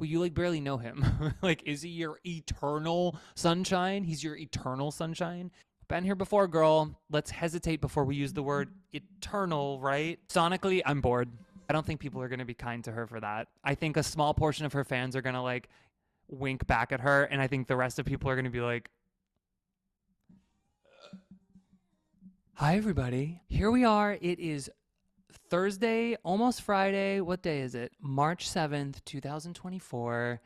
well, you like barely know him. Like, is he your eternal sunshine? He's your eternal sunshine. Been here before, girl. Let's hesitate before we use the word eternal, right? Sonically, I'm bored. I don't think people are going to be kind to her for that. I think a small portion of her fans are going to like wink back at her, and I think the rest of people are going to be like, hi, everybody. Here we are. It is Thursday, almost Friday. What day is it? March 7th, 2024.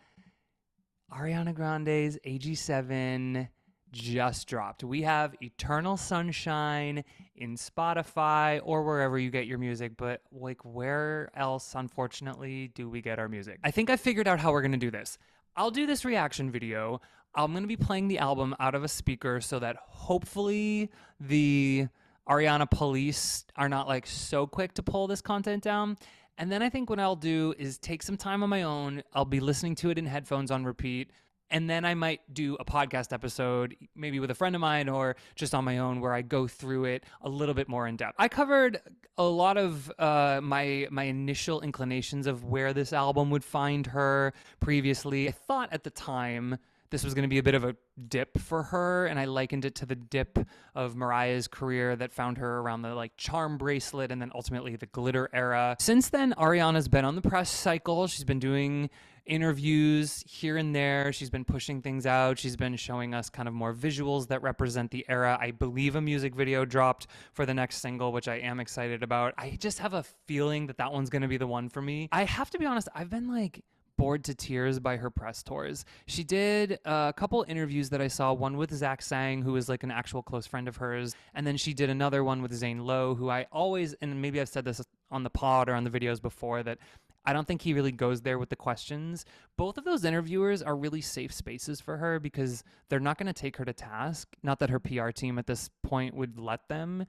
Ariana Grande's AG7 just dropped. We have Eternal Sunshine in Spotify or wherever you get your music, but like where else, unfortunately, do we get our music? I think I figured out how we're going to do this. I'll do this reaction video. I'm going to be playing the album out of a speaker so that hopefully the Ariana police are not like so quick to pull this content down. And then I think what I'll do is take some time on my own. I'll be listening to it in headphones on repeat. And then I might do a podcast episode, maybe with a friend of mine or just on my own, where I go through it a little bit more in depth. I covered a lot of my initial inclinations of where this album would find her previously. I thought at the time this was going to be a bit of a dip for her, and I likened it to the dip of Mariah's career that found her around the like charm bracelet and then ultimately the glitter era. Since then, Ariana's been on the press cycle. She's been doing interviews here and there. She's been pushing things out. She's been showing us kind of more visuals that represent the era. I believe a music video dropped for the next single, which I am excited about. I just have a feeling that that one's going to be the one for me. I have to be honest, I've been like bored to tears by her press tours. She did a couple interviews that I saw, one with Zach Sang, who is like an actual close friend of hers, and then she did another one with Zane Lowe, who I always, and maybe I've said this on the pod or on the videos before, that I don't think he really goes there with the questions. Both of those interviewers are really safe spaces for her because they're not going to take her to task. Not that her PR team at this point would let them,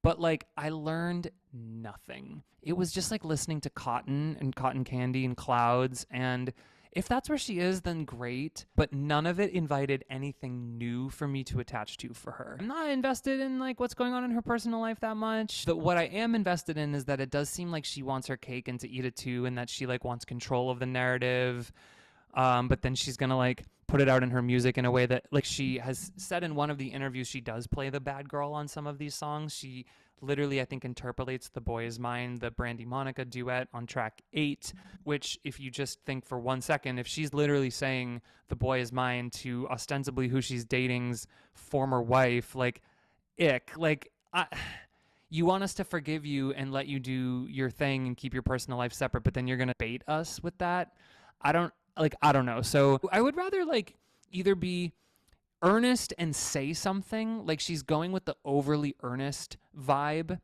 but like I learned nothing. It was just like listening to Cotton and Cotton Candy and Clouds. And if that's where she is, then great. But none of it invited anything new for me to attach to for her. I'm not invested in like what's going on in her personal life that much. But what I am invested in is that it does seem like she wants her cake and to eat it too, and that she like wants control of the narrative. But then she's gonna like put it out in her music in a way that, like she has said in one of the interviews, she does play the bad girl on some of these songs. She literally, I think, interpolates The Boy Is Mine, the Brandy Monica duet on track 8, which if you just think for 1 second, if she's literally saying The Boy Is Mine to ostensibly who she's dating's former wife, like, ick, like, you want us to forgive you and let you do your thing and keep your personal life separate, but then you're gonna bait us with that? I don't know. So I would rather like either be earnest and say something, like she's going with the overly earnest vibe,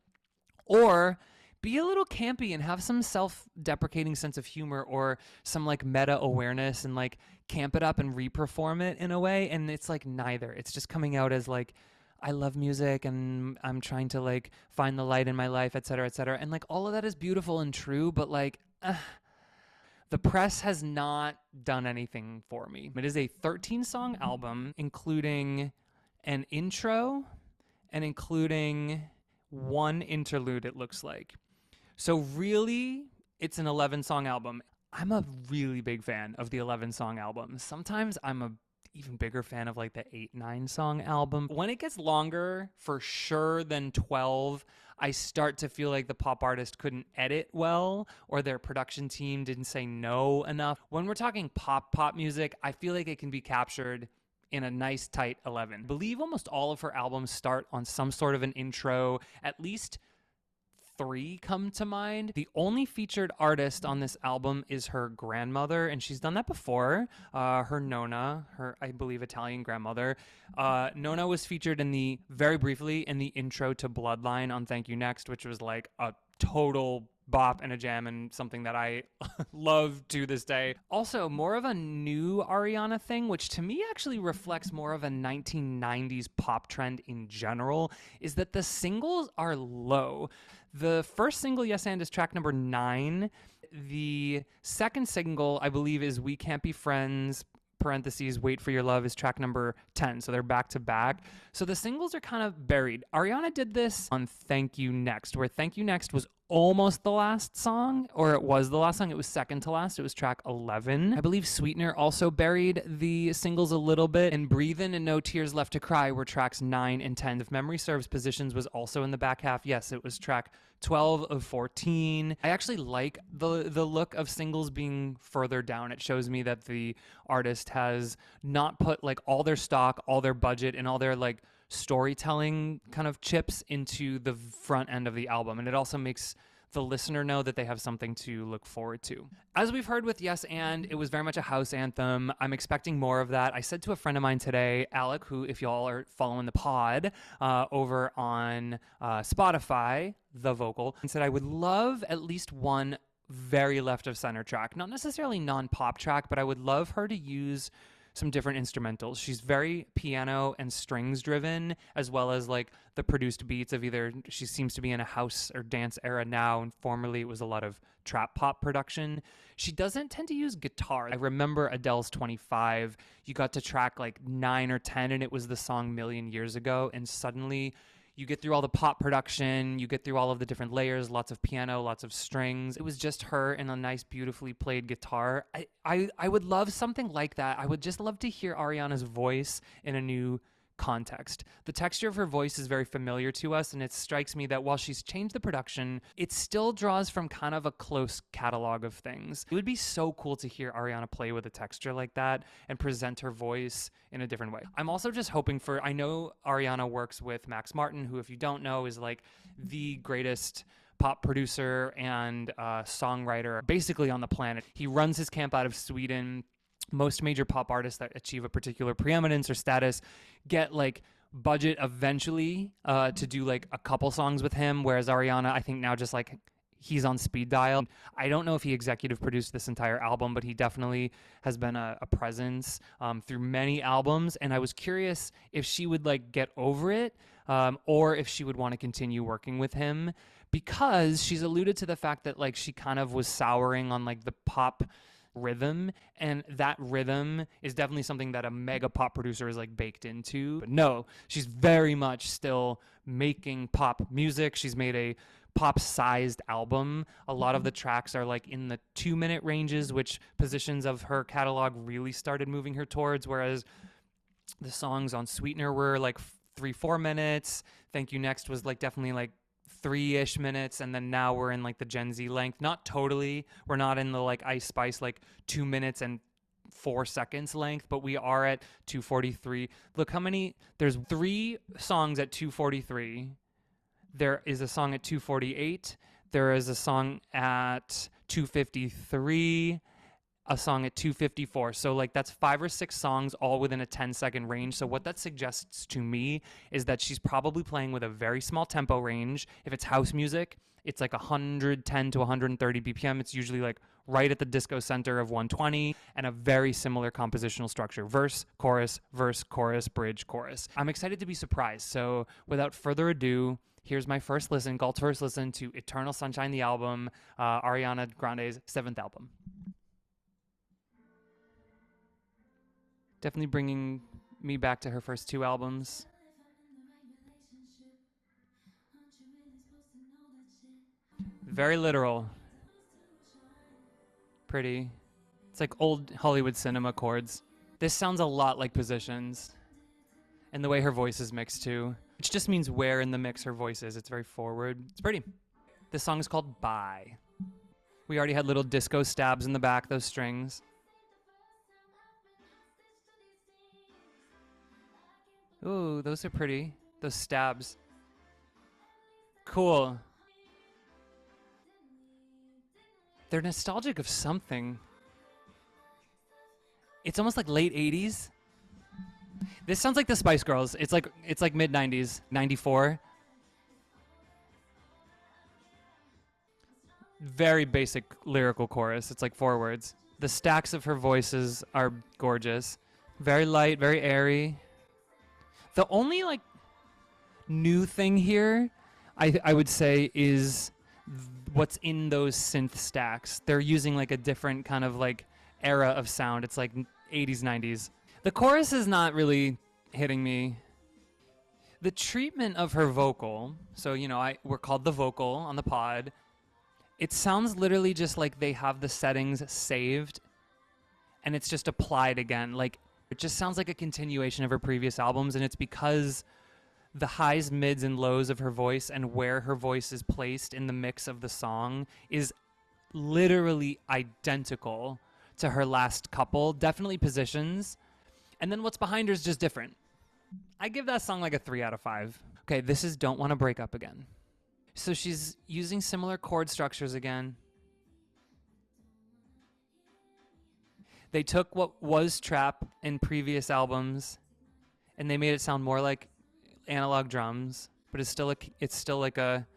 or be a little campy and have some self-deprecating sense of humor or some like meta awareness and like camp it up and re-perform it in a way. And it's like neither. It's just coming out as like, I love music and I'm trying to like find the light in my life, et cetera, et cetera. And like all of that is beautiful and true, but like, the press has not done anything for me. It is a 13-song album, including an intro and including one interlude, it looks like. So really, it's an 11-song album. I'm a really big fan of the 11-song album. Sometimes I'm a even bigger fan of like the 8-9-song album. When it gets longer, for sure, than 12, I start to feel like the pop artist couldn't edit well or their production team didn't say no enough. When we're talking pop music, I feel like it can be captured in a nice tight 11. I believe almost all of her albums start on some sort of an intro. At least 3 come to mind. The only featured artist on this album is her grandmother, and she's done that before. Her Nona, her, I believe, Italian grandmother. Nona was featured very briefly in the intro to Bloodline on Thank You Next, which was like a total bop and a jam and something that I love to this day. Also, more of a new Ariana thing, which to me actually reflects more of a 1990s pop trend in general, is that the singles are low. The first single, Yes And, is track number 9. The second single, I believe, is We Can't Be Friends, parentheses, Wait for Your Love, is track number 10. So they're back to back. So the singles are kind of buried. Ariana did this on Thank You Next, where Thank You Next was almost the last song, or it was the last song. It was second to last. It was track 11. I believe Sweetener also buried the singles a little bit, and Breathin' and No Tears Left to Cry were tracks 9 and 10. If memory serves, Positions was also in the back half. Yes, it was track 12 of 14. I actually like the look of singles being further down. It shows me that the artist has not put like all their stock, all their budget, and all their like storytelling kind of chips into the front end of the album. And it also makes the listener know that they have something to look forward to. As we've heard with Yes and, it was very much a house anthem. I'm expecting more of that. I said to a friend of mine today, Alec, who, if y'all are following the pod over on Spotify, The Vocal, and said I would love at least one very left of center track. Not necessarily non-pop track, but I would love her to use some different instrumentals. She's very piano and strings driven, as well as like the produced beats of either she seems to be in a house or dance era now, and formerly it was a lot of trap pop production. She doesn't tend to use guitar. I remember Adele's 25. You got to track like 9 or 10 and it was the song Million Years Ago, and suddenly you get through all the pop production, you get through all of the different layers, lots of piano, lots of strings. It was just her and a nice, beautifully played guitar. I would love something like that. I would just love to hear Ariana's voice in a new context. The texture of her voice is very familiar to us, and it strikes me that while she's changed the production, it still draws from kind of a close catalog of things. It would be so cool to hear Ariana play with a texture like that and present her voice in a different way. I'm also just hoping for, I know Ariana works with Max Martin, who, if you don't know, is like the greatest pop producer and songwriter basically on the planet. He runs his camp out of Sweden. Most major pop artists that achieve a particular preeminence or status get like budget eventually to do like a couple songs with him, whereas Ariana, I think now just like he's on speed dial. I don't know if he executive produced this entire album, but he definitely has been a presence through many albums, and I was curious if she would like get over it or if she would want to continue working with him, because she's alluded to the fact that like she kind of was souring on like the pop rhythm, and that rhythm is definitely something that a mega pop producer is like baked into. But no, she's very much still making pop music. She's made a pop-sized album. A lot of the tracks are like in the 2-minute ranges, which positions of her catalog really started moving her towards, whereas the songs on Sweetener were like 3-4 minutes. Thank You Next was like definitely like 3-ish minutes, and then now we're in like the Gen Z length. Not totally, we're not in the like Ice Spice like 2 minutes and 4 seconds length, but we are at 2:43. Look how many, there's 3 songs at 2:43. There is a song at 2:48. There is a song at 2:53. A song at 2:54. So like that's 5 or 6 songs all within a 10-second range. So what that suggests to me is that she's probably playing with a very small tempo range. If it's house music, it's like 110 to 130 BPM. It's usually like right at the disco center of 120, and a very similar compositional structure. Verse, chorus, bridge, chorus. I'm excited to be surprised. So without further ado, here's my first listen, Galt's first listen to Eternal Sunshine, the album, Ariana Grande's 7th album. Definitely bringing me back to her first 2 albums. Very literal. Pretty. It's like old Hollywood cinema chords. This sounds a lot like Positions. And the way her voice is mixed too. Which just means where in the mix her voice is. It's very forward. It's pretty. This song is called Bye. We already had little disco stabs in the back, those strings. Ooh, those are pretty. Those stabs. Cool. They're nostalgic of something. It's almost like late 80s. This sounds like the Spice Girls. It's like mid 90s, 94. Very basic lyrical chorus. It's like 4 words. The stacks of her voices are gorgeous. Very light, very airy. The only like new thing here, I would say, is what's in those synth stacks. They're using like a different kind of like era of sound. It's like 80s, 90s. The chorus is not really hitting me. The treatment of her vocal, so you know, we're called The Vocal on the pod. It sounds literally just like they have the settings saved and it's just applied again. Like, it just sounds like a continuation of her previous albums, and it's because the highs, mids, and lows of her voice and where her voice is placed in the mix of the song is literally identical to her last couple. Definitely positions. And then what's behind her is just different. I give that song like a 3 out of 5. Okay, this is Don't Want to Break Up Again. So she's using similar chord structures again. They took what was trap in previous albums and they made it sound more like analog drums, but it's still like a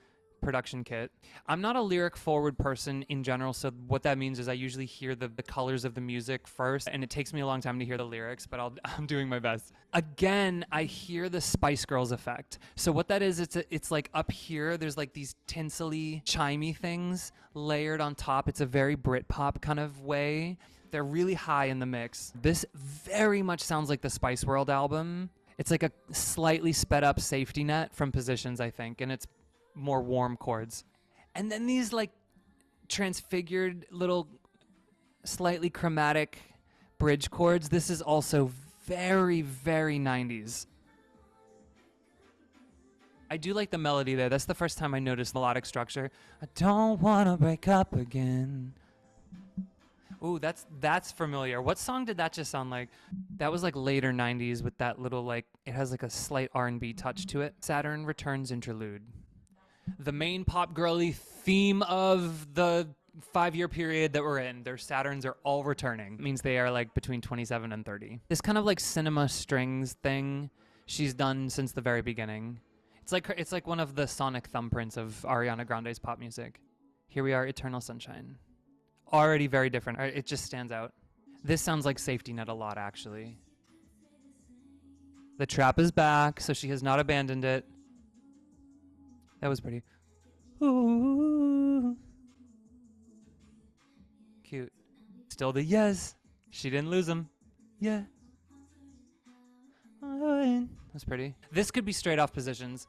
production kit. I'm not a lyric forward person in general, so what that means is I usually hear the colors of the music first, and it takes me a long time to hear the lyrics, but I'm doing my best. Again, I hear the Spice Girls effect. So what that is, it's like up here, there's like these tinsely, chimey things layered on top. It's a very Britpop kind of way. They're really high in the mix. This very much sounds like the Spice World album. It's like a slightly sped up Safety Net from Positions, I think, and it's more warm chords. And then these like transfigured little slightly chromatic bridge chords. This is also very, very 90s. I do like the melody there. That's the first time I noticed melodic structure. I don't want to break up again. Ooh, that's familiar. What song did that just sound like? That was like later 90s with that little like, it has like a slight R&B touch to it. Saturn Returns interlude. The main pop girly theme of the 5-year period that we're in. Their Saturns are all returning. It means they are like between 27 and 30. This kind of like cinema strings thing she's done since the very beginning. It's like one of the sonic thumbprints of Ariana Grande's pop music. Here we are, Eternal Sunshine. Already very different. It just stands out. This sounds like Safety Net a lot, actually. The trap is back, so she has not abandoned it. That was pretty. Ooh. Cute. Still the yes. She didn't lose him. Yeah. That's pretty. This could be straight off Positions.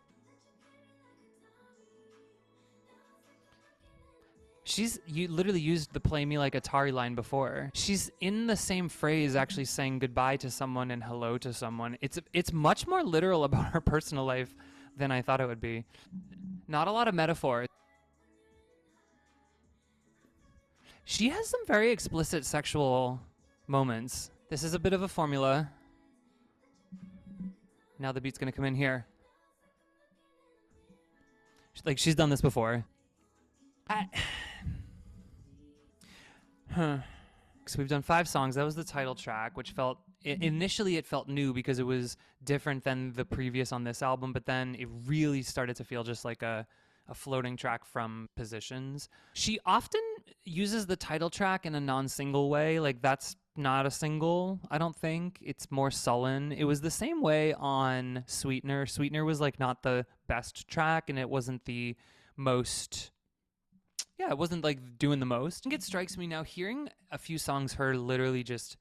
You literally used the Play Me Like Atari line before. She's in the same phrase actually saying goodbye to someone and hello to someone. It's much more literal about her personal life than I thought it would be. Not a lot of metaphor. She has some very explicit sexual moments. This is a bit of a formula. Now the beat's gonna come in here. Like, she's done this before. So we've done 5 songs. That was the title track, which initially it felt new because it was different than the previous on this album, but then it really started to feel just like a floating track from Positions. She often uses the title track in a non-single way. Like, that's not a single, I don't think. It's more sullen. It was the same way on Sweetener. Sweetener was like not the best track, and it wasn't the most... Yeah, it wasn't like doing the most. I think it strikes me now hearing a few songs, her literally just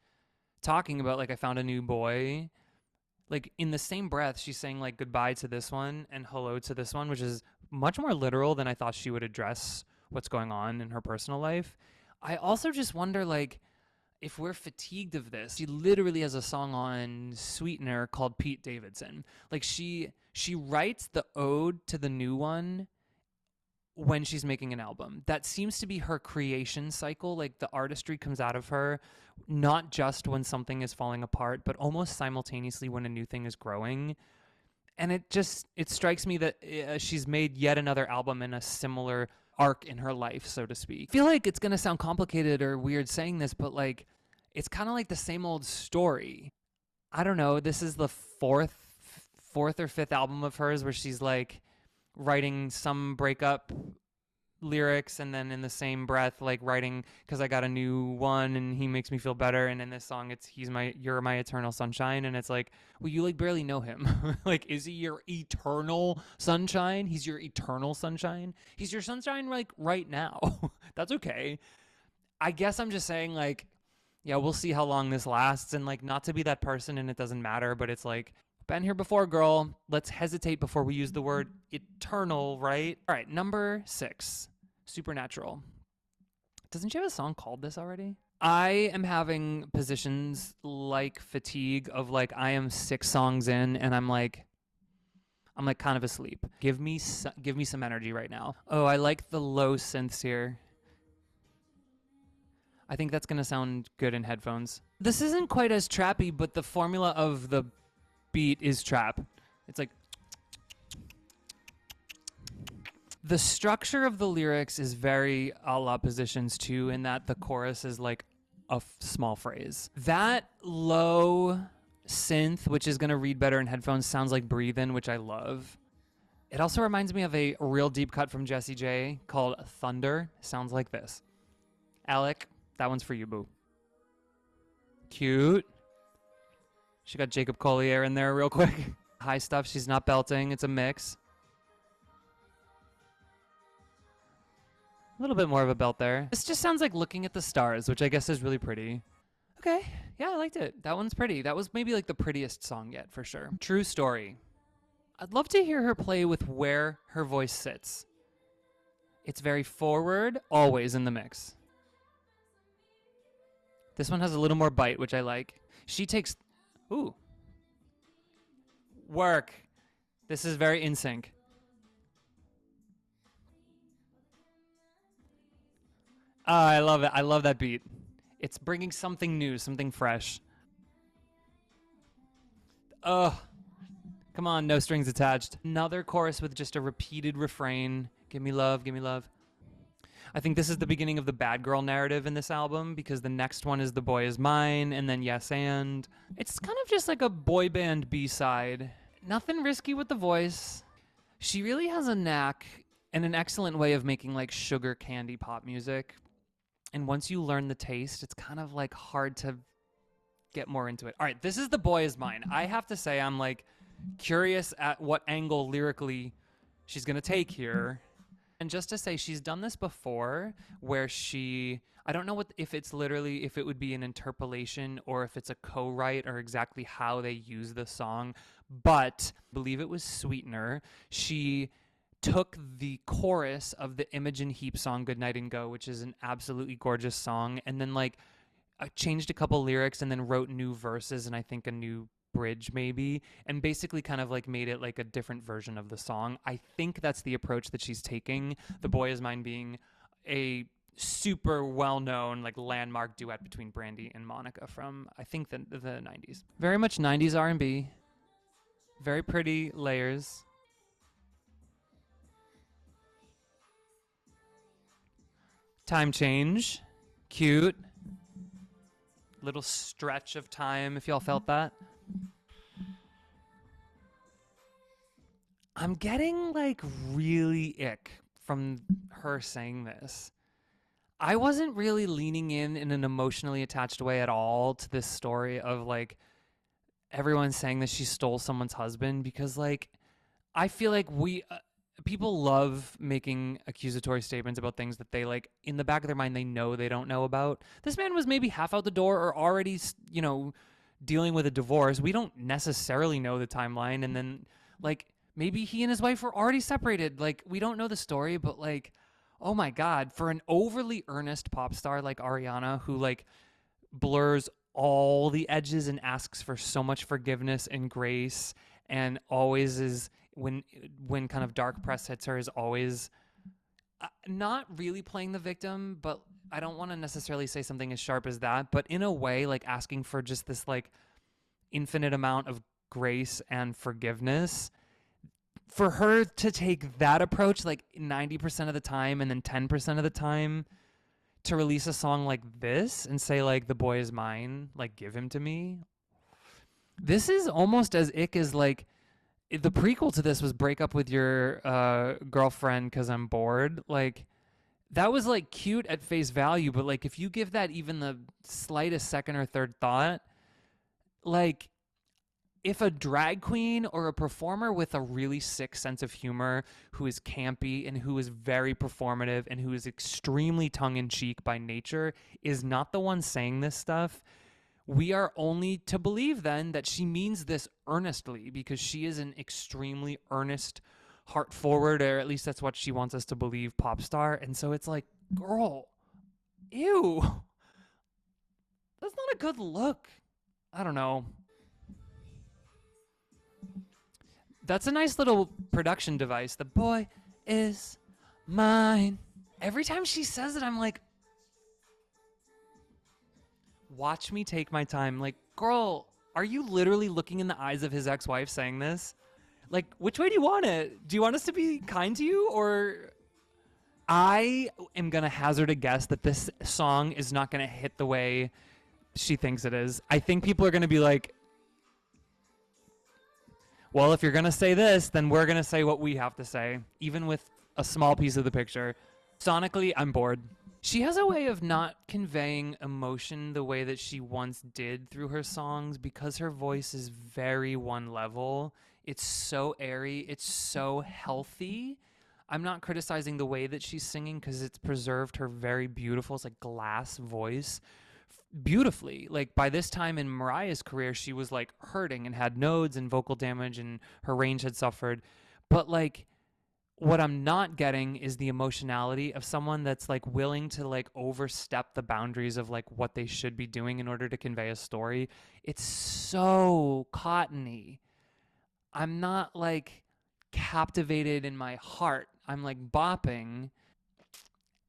talking about like, I found a new boy. Like, in the same breath, she's saying like goodbye to this one and hello to this one, which is much more literal than I thought she would address what's going on in her personal life. I also just wonder like if we're fatigued of this. She literally has a song on Sweetener called Pete Davidson. Like, she writes the ode to the new one when she's making an album. That seems to be her creation cycle. Like, the artistry comes out of her not just when something is falling apart, but almost simultaneously when a new thing is growing. And it strikes me that she's made yet another album in a similar arc in her life, so to speak. I feel like it's going to sound complicated or weird saying this, but like, it's kind of like the same old story. I don't know. This is the fourth or fifth album of hers where she's like writing some breakup lyrics and then in the same breath like writing because I got a new one and he makes me feel better, and in this song it's you're my eternal sunshine, and it's like, well, you like barely know him. Like, is he your eternal sunshine? He's your eternal sunshine. He's your sunshine like right now. That's okay. I guess I'm just saying like, yeah, we'll see how long this lasts, and like, not to be that person and it doesn't matter, but it's like, been here before, girl. Let's hesitate before we use the word eternal, right? All right, number 6. Supernatural. Doesn't she have a song called this already? I am having positions like fatigue of like I am 6 songs in and I'm like kind of asleep. Give me some energy right now. Oh, I like the low synths here. I think that's gonna sound good in headphones. This isn't quite as trappy, but the formula of the beat is trap. It's like the structure of the lyrics is very a la Positions 2 in that the chorus is like a small phrase. That low synth, which is going to read better in headphones, sounds like Breathin', which I love. It also reminds me of a real deep cut from Jessie J called Thunder. Sounds like this. Alec, that one's for you, boo. Cute. She got Jacob Collier in there real quick. High stuff, she's not belting. It's a mix. A little bit more of a belt there. This just sounds like Looking at the Stars, which I guess is really pretty. Okay, yeah, I liked it. That one's pretty. That was maybe like the prettiest song yet, for sure. True Story. I'd love to hear her play with where her voice sits. It's very forward, always in the mix. This one has a little more bite, which I like. She takes... Ooh. Work. This is very in sync. Oh, I love it. I love that beat. It's bringing something new, something fresh. Ugh. Come on, no strings attached. Another chorus with just a repeated refrain. Give me love, give me love. I think this is the beginning of the bad girl narrative in this album because the next one is The Boy Is Mine and then Yes And. It's kind of just like a boy band B-side. Nothing risky with the voice. She really has a knack and an excellent way of making like sugar candy pop music. And once you learn the taste, it's kind of like hard to get more into it. All right, this is The Boy Is Mine. I have to say I'm like curious at what angle lyrically she's going to take here. And just to say, she's done this before where I don't know if it's literally, if it would be an interpolation or if it's a co-write or exactly how they use the song, but I believe it was Sweetener. She took the chorus of the Imogen Heap song Good Night and Go, which is an absolutely gorgeous song, and then like changed a couple lyrics and then wrote new verses and I think a new bridge maybe, and basically kind of like made it like a different version of the song. I think that's the approach that she's taking. The Boy Is Mine being a super well-known like landmark duet between Brandy and Monica from I think the 90s. Very much 90s R&B. Very pretty layers. Time change. Cute. Little stretch of time if y'all felt that. I'm getting like really ick from her saying this. I wasn't really leaning in an emotionally attached way at all to this story of like everyone saying that she stole someone's husband because like I feel like people love making accusatory statements about things that they like in the back of their mind they know they don't know about. This man was maybe half out the door or already, dealing with a divorce. We don't necessarily know the timeline, and then like maybe he and his wife were already separated. Like we don't know the story, but like oh my god, for an overly earnest pop star like Ariana who like blurs all the edges and asks for so much forgiveness and grace and always is when kind of dark press hits her is always not really playing the victim, but I don't want to necessarily say something as sharp as that, but in a way like asking for just this like infinite amount of grace and forgiveness. For her to take that approach like 90% of the time and then 10% of the time to release a song like this and say like The Boy Is Mine, like give him to me. This is almost as ick as like the prequel to this was break up with your girlfriend because I'm bored. Like that was like cute at face value, but like if you give that even the slightest second or third thought, like if a drag queen or a performer with a really sick sense of humor who is campy and who is very performative and who is extremely tongue-in-cheek by nature is not the one saying this stuff, we are only to believe then that she means this earnestly because she is an extremely earnest heart forward, or at least that's what she wants us to believe, pop star. And so it's like, girl, ew, that's not a good look. I don't know. That's a nice little production device. The boy is mine. Every time she says it, I'm like, watch me take my time. Like, girl, are you literally looking in the eyes of his ex-wife saying this? Like, which way do you want it? Do you want us to be kind to you, or... I am going to hazard a guess that this song is not going to hit the way she thinks it is. I think people are going to be like, well, if you're going to say this, then we're going to say what we have to say, even with a small piece of the picture. Sonically, I'm bored. She has a way of not conveying emotion the way that she once did through her songs because her voice is very one level. It's so airy. It's so healthy. I'm not criticizing the way that she's singing because it's preserved her very beautiful, it's like glass voice beautifully. Like by this time in Mariah's career, she was like hurting and had nodes and vocal damage and her range had suffered. But like what I'm not getting is the emotionality of someone that's like willing to like overstep the boundaries of like what they should be doing in order to convey a story. It's so cottony. I'm not like captivated in my heart. I'm like bopping.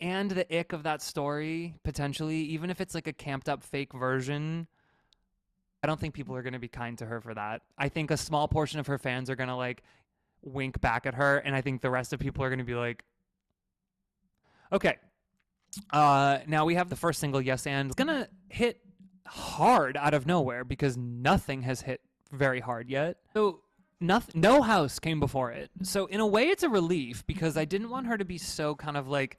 And the ick of that story, potentially, even if it's like a camped up fake version, I don't think people are going to be kind to her for that. I think a small portion of her fans are going to like wink back at her. And I think the rest of people are going to be like, okay. Now we have the first single, Yes And. It's going to hit hard out of nowhere because nothing has hit very hard yet. So no house came before it. So in a way, it's a relief because I didn't want her to be so kind of like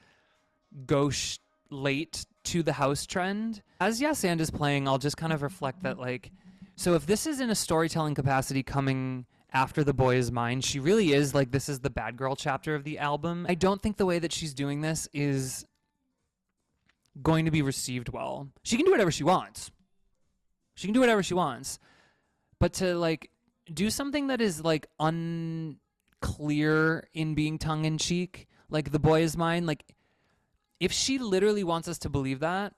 gauche late to the house trend. As Yes And is playing, I'll just kind of reflect that like, so if this is in a storytelling capacity coming after The Boy Is Mine, she really is like, this is the bad girl chapter of the album. I don't think the way that she's doing this is going to be received well. She can do whatever she wants. She can do whatever she wants. But to like do something that is like unclear in being tongue-in-cheek, like The Boy Is Mine, like if she literally wants us to believe that,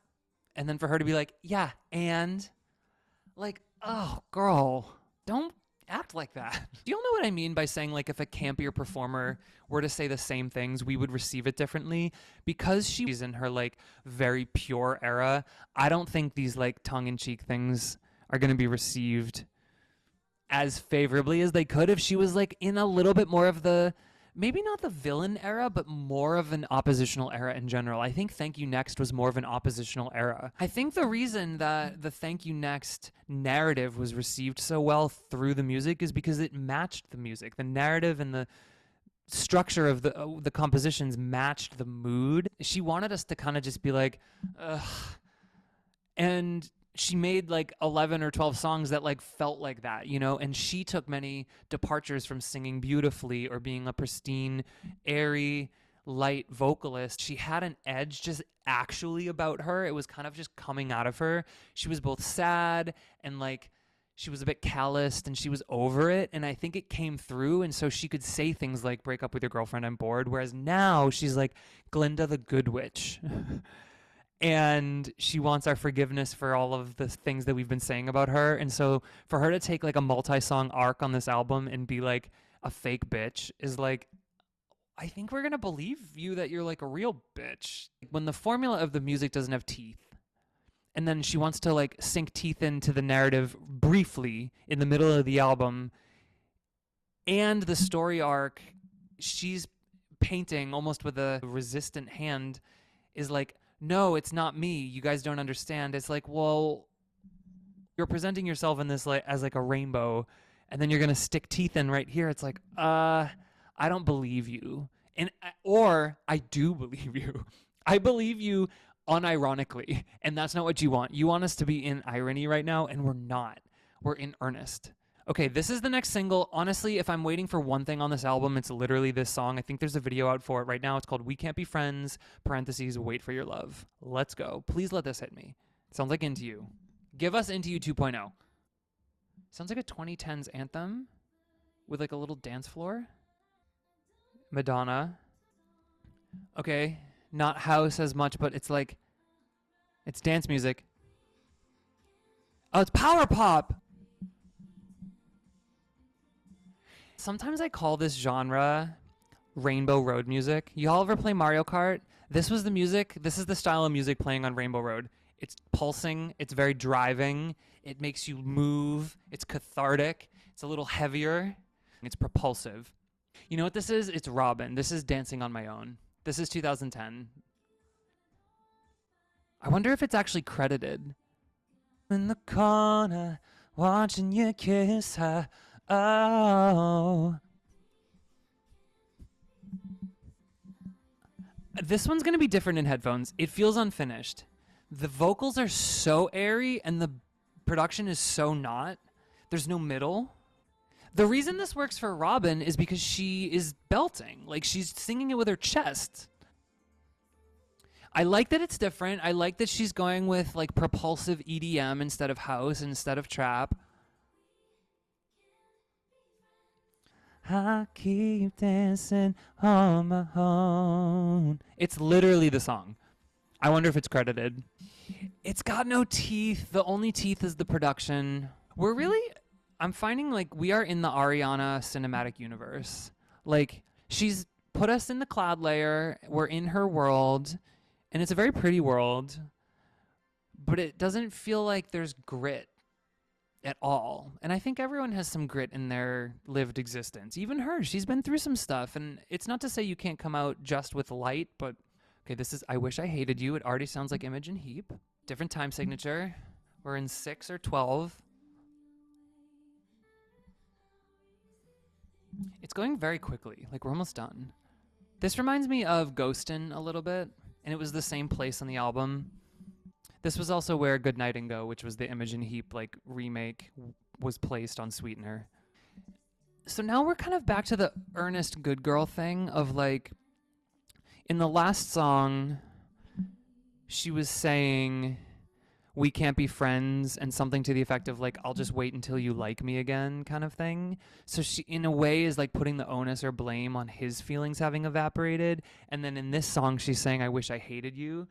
and then for her to be like, yeah, and like, oh, girl, don't act like that. Do you all know what I mean by saying like if a campier performer were to say the same things, we would receive it differently? Because she's in her like very pure era, I don't think these like tongue-in-cheek things are going to be received as favorably as they could if she was like in a little bit more of the, maybe not the villain era, but more of an oppositional era in general. I think Thank You Next was more of an oppositional era. I think the reason that the Thank You Next narrative was received so well through the music is because it matched the music. The narrative and the structure of the compositions matched the mood. She wanted us to kind of just be like, ugh. And she made like 11 or 12 songs that like felt like that, you know, and she took many departures from singing beautifully or being a pristine, airy, light vocalist. She had an edge just actually about her. It was kind of just coming out of her. She was both sad and like she was a bit calloused and she was over it. And I think it came through. And so she could say things like, break up with your girlfriend, I'm bored. Whereas now she's like Glinda the Good Witch. And she wants our forgiveness for all of the things that we've been saying about her. And so for her to take like a multi-song arc on this album and be like a fake bitch is like, I think we're going to believe you that you're like a real bitch. When the formula of the music doesn't have teeth, and then she wants to like sink teeth into the narrative briefly in the middle of the album, and the story arc she's painting almost with a resistant hand is like, no, it's not me. You guys don't understand. It's like, well, you're presenting yourself in this like as like a rainbow, and then you're gonna stick teeth in right here. It's like, I don't believe you, and or I do believe you. I believe you unironically, and that's not what you want. You want us to be in irony right now, and we're not. We're in earnest. Okay, this is the next single. Honestly, if I'm waiting for one thing on this album, it's literally this song. I think there's a video out for it right now. It's called We Can't Be Friends, parentheses, Wait for Your Love. Let's go. Please let this hit me. It sounds like Into You. Give us Into You 2.0. Sounds like a 2010s anthem with like a little dance floor. Madonna. Okay, not house as much, but it's like, it's dance music. Oh, it's power pop. Sometimes I call this genre Rainbow Road music. Y'all ever play Mario Kart? This was the music. This is the style of music playing on Rainbow Road. It's pulsing. It's very driving. It makes you move. It's cathartic. It's a little heavier. It's propulsive. You know what this is? It's Robin. This is Dancing on My Own. This is 2010. I wonder if it's actually credited. In the corner, watching you kiss her. Oh. This one's going to be different in headphones. It feels unfinished. The vocals are so airy and the production is so not. There's no middle. The reason this works for Robin is because she is belting. Like, she's singing it with her chest. I like that it's different. I like that she's going with like propulsive EDM instead of house, instead of trap. I keep dancing on my own. It's literally the song. I wonder if it's credited. It's got no teeth. The only teeth is the production. I'm finding like we are in the Ariana cinematic universe. Like, she's put us in the cloud layer. We're in her world. And it's a very pretty world. But it doesn't feel like there's grit at all. And I think everyone has some grit in their lived existence. Even her, she's been through some stuff. And it's not to say you can't come out just with light, but okay, this is I Wish I Hated You. It already sounds like Imogen Heap. Different time signature. We're in 6 or 12. It's going very quickly. Like, we're almost done. This reminds me of Ghostin' a little bit, and it was the same place on the album. This was also where Good Night and Go, which was the Imogen Heap like remake, was placed on Sweetener. So now we're kind of back to the earnest good girl thing of like, in the last song, she was saying, we can't be friends, and something to the effect of like, I'll just wait until you like me again, kind of thing. So she, in a way, is like putting the onus or blame on his feelings having evaporated. And then in this song, she's saying, I wish I hated you.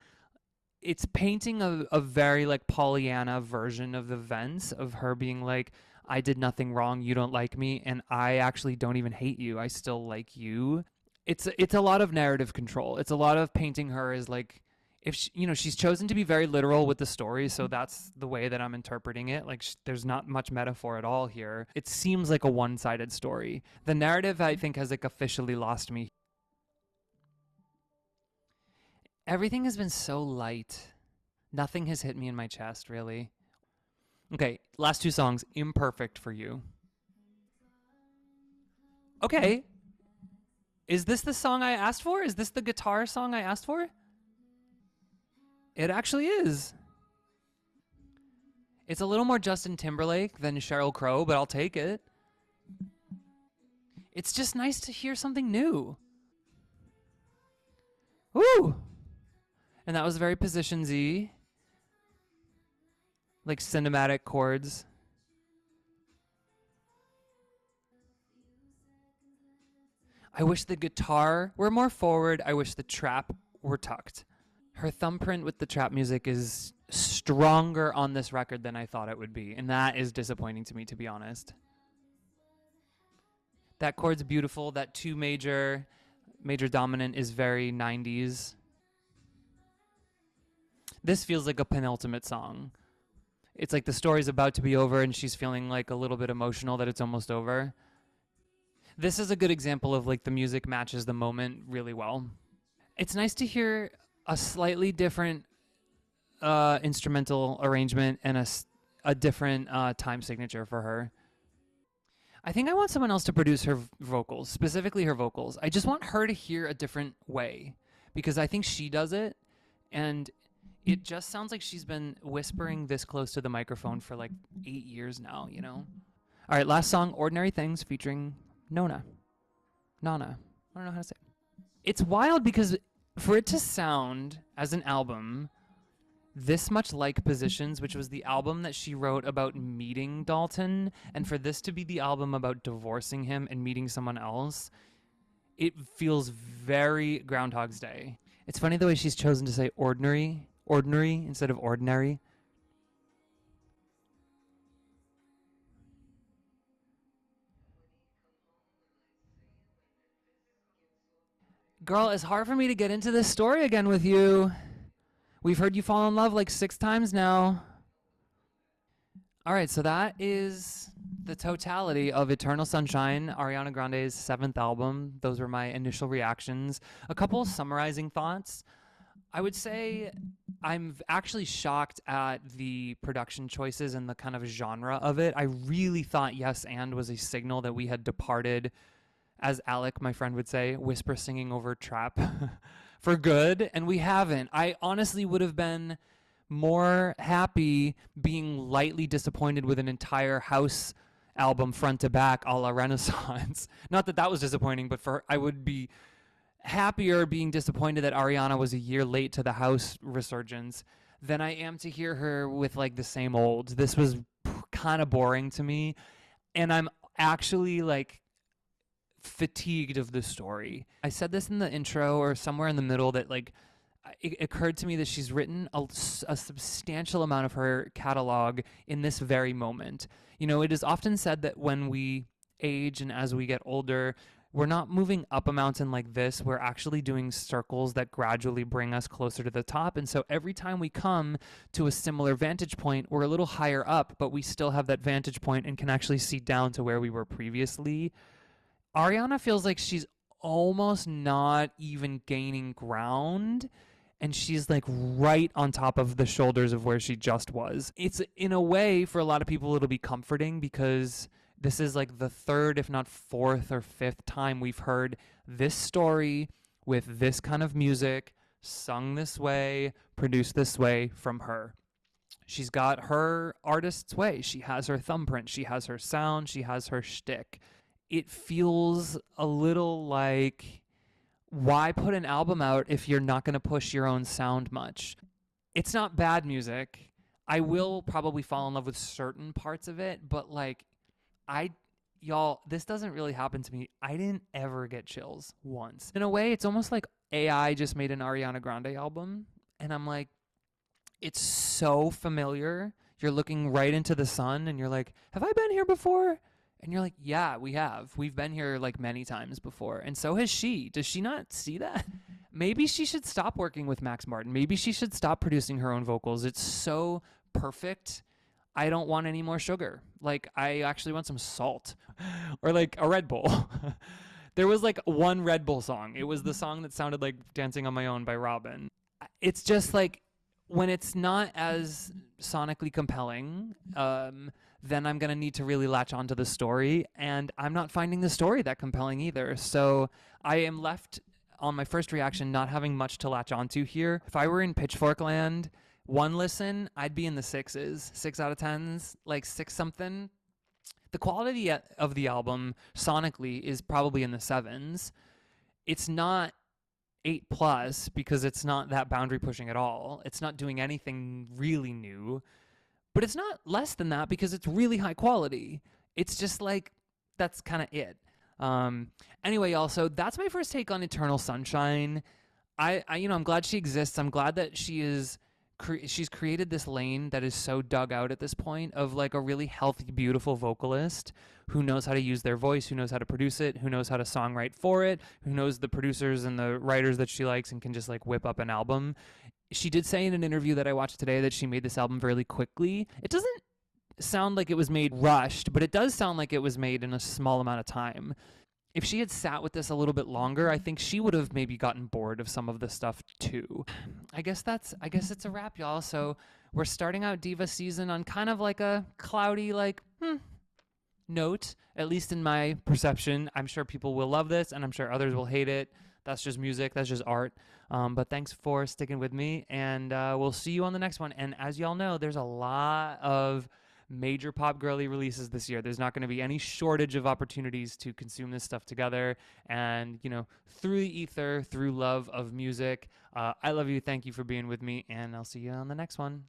It's painting a very like Pollyanna version of events of her being like, I did nothing wrong, you don't like me, and I actually don't even hate you, I still like you. It's a lot of narrative control. It's a lot of painting her as like, if she, she's chosen to be very literal with the story, so that's the way that I'm interpreting it. Like, there's not much metaphor at all here. It seems like a one-sided story. The narrative, I think, has like officially lost me. Everything has been so light. Nothing has hit me in my chest, really. Okay, last 2 songs. Imperfect for You. Okay. Is this the song I asked for? Is this the guitar song I asked for? It actually is. It's a little more Justin Timberlake than Sheryl Crow, but I'll take it. It's just nice to hear something new. Woo! And that was very Position Z. Like cinematic chords. I wish the guitar were more forward. I wish the trap were tucked. Her thumbprint with the trap music is stronger on this record than I thought it would be. And that is disappointing to me, to be honest. That chord's beautiful. That 2 major dominant is very 90s. This feels like a penultimate song. It's like the story's about to be over and she's feeling like a little bit emotional that it's almost over. This is a good example of like the music matches the moment really well. It's nice to hear a slightly different instrumental arrangement and a different time signature for her. I think I want someone else to produce her vocals, specifically her vocals. I just want her to hear a different way because I think she does it, and it just sounds like she's been whispering this close to the microphone for like 8 years now, All right, last song, Ordinary Things, featuring Nana. I don't know how to say it. It's wild because for it to sound as an album this much like Positions, which was the album that she wrote about meeting Dalton, and for this to be the album about divorcing him and meeting someone else, It feels very Groundhog's Day. It's funny the way she's chosen to say ordinary instead of ordinary. Girl, it's hard for me to get into this story again with you. We've heard you fall in love like 6 times now. All right, so that is the totality of Eternal Sunshine, Ariana Grande's seventh album. Those were my initial reactions. A couple summarizing thoughts. I would say I'm actually shocked at the production choices and the kind of genre of it. I really thought Yes and was a signal that we had departed, as Alec, my friend, would say, whisper singing over trap for good, and we haven't. I honestly would have been more happy being lightly disappointed with an entire house album front to back a la Renaissance. Not that that was disappointing, but I would be happier being disappointed that Ariana was a year late to the house resurgence than I am to hear her with like the same old. This was kind of boring to me, and I'm actually like fatigued of the story. I said this in the intro or somewhere in the middle that like it occurred to me that she's written a substantial amount of her catalog in this very moment. You know, it is often said that when we age and as we get older, we're not moving up a mountain like this. We're actually doing circles that gradually bring us closer to the top. And so every time we come to a similar vantage point, we're a little higher up, but we still have that vantage point and can actually see down to where we were previously. Ariana feels like she's almost not even gaining ground, and she's like right on top of the shoulders of where she just was. It's in a way, for a lot of people, it'll be comforting because this is like the third, if not fourth or fifth time we've heard this story with this kind of music, sung this way, produced this way from her. She's got her artist's way. She has her thumbprint. She has her sound. She has her shtick. It feels a little like, why put an album out if you're not going to push your own sound much? It's not bad music. I will probably fall in love with certain parts of it, but like, y'all, this doesn't really happen to me. I didn't ever get chills once. In a way, it's almost like AI just made an Ariana Grande album, and I'm like, it's so familiar. You're looking right into the sun, and you're like, have I been here before? And you're like, yeah, we have. We've been here like many times before. And so has she. Does she not see that? Maybe she should stop working with Max Martin. Maybe she should stop producing her own vocals. It's so perfect. I don't want any more sugar. Like, I actually want some salt or like a Red Bull. There was like one Red Bull song. It was the song that sounded like Dancing on My Own by Robin. It's just like, when it's not as sonically compelling, then I'm going to need to really latch onto the story. And I'm not finding the story that compelling either. So I am left on my first reaction not having much to latch onto here. If I were in Pitchfork land, one listen, I'd be in the sixes, 6 out of 10s, like 6 something. The quality of the album sonically is probably in the 7s. It's not 8 plus because it's not that boundary pushing at all. It's not doing anything really new, but it's not less than that because it's really high quality. It's just like, that's kind of it. Anyway, y'all, so that's my first take on Eternal Sunshine. I'm glad she exists. I'm glad that she's created this lane that is so dug out at this point of like a really healthy, beautiful vocalist who knows how to use their voice, who knows how to produce it, who knows how to songwrite for it, who knows the producers and the writers that she likes and can just like whip up an album. She did say in an interview that I watched today that she made this album fairly quickly. It doesn't sound like it was made rushed, but it does sound like it was made in a small amount of time. If she had sat with this a little bit longer, I think she would have maybe gotten bored of some of the stuff too. I guess it's a wrap, y'all. So we're starting out Diva season on kind of like a cloudy, like, note, at least in my perception. I'm sure people will love this, and I'm sure others will hate it. That's just music. That's just art. But thanks for sticking with me, and we'll see you on the next one. And as y'all know, there's a lot of major pop girly releases this year. There's not going to be any shortage of opportunities to consume this stuff together. And, through the ether, through love of music, I love you. Thank you for being with me, and I'll see you on the next one.